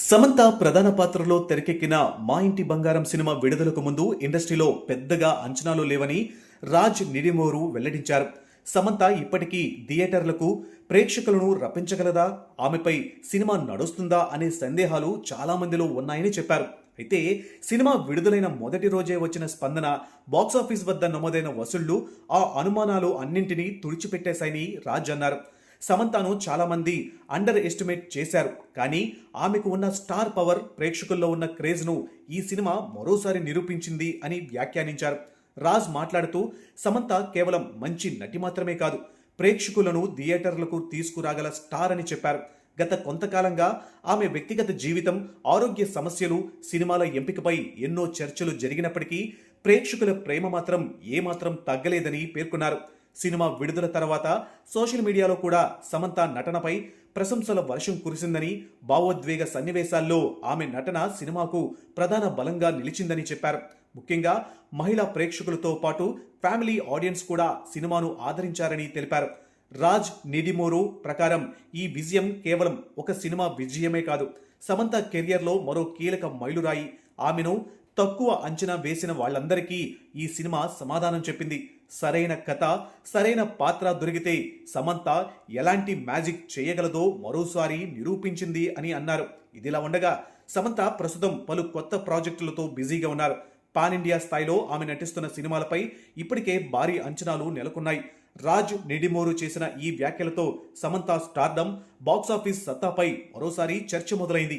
సమంత ప్రధాన పాత్రలో తెరకెక్కిన మా ఇంటి బంగారం సినిమా విడుదలకు ముందు ఇండస్ట్రీలో పెద్దగా అంచనాలు లేవని రాజ్ నిడిమోరు వెల్లడించారు. సమంత ఇప్పటికీ థియేటర్లకు ప్రేక్షకులను రప్పించగలదా, ఆమెపై సినిమా నడుస్తుందా అనే సందేహాలు చాలా మందిలో ఉన్నాయని చెప్పారు. అయితే సినిమా విడుదలైన మొదటి రోజే వచ్చిన స్పందన, బాక్సాఫీస్ వద్ద నమోదైన వసూళ్లు ఆ అనుమానాలు అన్నింటినీ తుడిచిపెట్టేశాయని రాజ్ అన్నారు. సమంతను చాలా మంది అండర్ ఎస్టిమేట్ చేశారు, కానీ ఆమెకు ఉన్న స్టార్ పవర్, ప్రేక్షకుల్లో ఉన్న క్రేజ్ను ఈ సినిమా మరోసారి నిరూపించింది అని వ్యాఖ్యానించారు. రాజ్ మాట్లాడుతూ, సమంత కేవలం మంచి నటి మాత్రమే కాదు, ప్రేక్షకులను థియేటర్లకు తీసుకురాగల స్టార్ అని చెప్పారు. గత కొంతకాలంగా ఆమె వ్యక్తిగత జీవితం, ఆరోగ్య సమస్యలు, సినిమాల ఎంపికపై ఎన్నో చర్చలు జరిగినప్పటికీ ప్రేక్షకుల ప్రేమ మాత్రం ఏమాత్రం తగ్గలేదని పేర్కొన్నారు. సినిమా విడుదల తర్వాత సోషల్ మీడియాలో కూడా సమంత నటనపై ప్రశంసల వర్షం కురిసిందని, భావోద్వేగ సన్నివేశాల్లో ఆమె నటన సినిమాకు ప్రధాన బలంగా నిలిచిందని చెప్పారు. ముఖ్యంగా మహిళా ప్రేక్షకులతో పాటు ఫ్యామిలీ ఆడియన్స్ కూడా సినిమాను ఆదరించారని తెలిపారు. రాజ్ నిడిమోరు ప్రకారం ఈ విజయం కేవలం ఒక సినిమా విజయమే కాదు, సమంత కెరియర్లో మరో కీలక మైలురాయి. ఆమెను తక్కువ అంచనా వేసిన వాళ్ళందరికీ ఈ సినిమా సమాధానం చెప్పింది. సరైన కథ, సరైన పాత్ర దొరికితే సమంత ఎలాంటి మ్యాజిక్ చేయగలదో మరోసారి నిరూపించింది అని అన్నారు. ఇదిలా ఉండగా సమంత ప్రస్తుతం పలు కొత్త ప్రాజెక్టులతో బిజీగా ఉన్నారు. పాన్ ఇండియా స్థాయిలో ఆమె నటిస్తున్న సినిమాలపై ఇప్పటికే భారీ అంచనాలు నెలకొన్నాయి. రాజ్ నిడిమోరు చేసిన ఈ వ్యాఖ్యలతో సమంత స్టార్డమ్, బాక్సాఫీస్ సత్తాపై మరోసారి చర్చ మొదలైంది.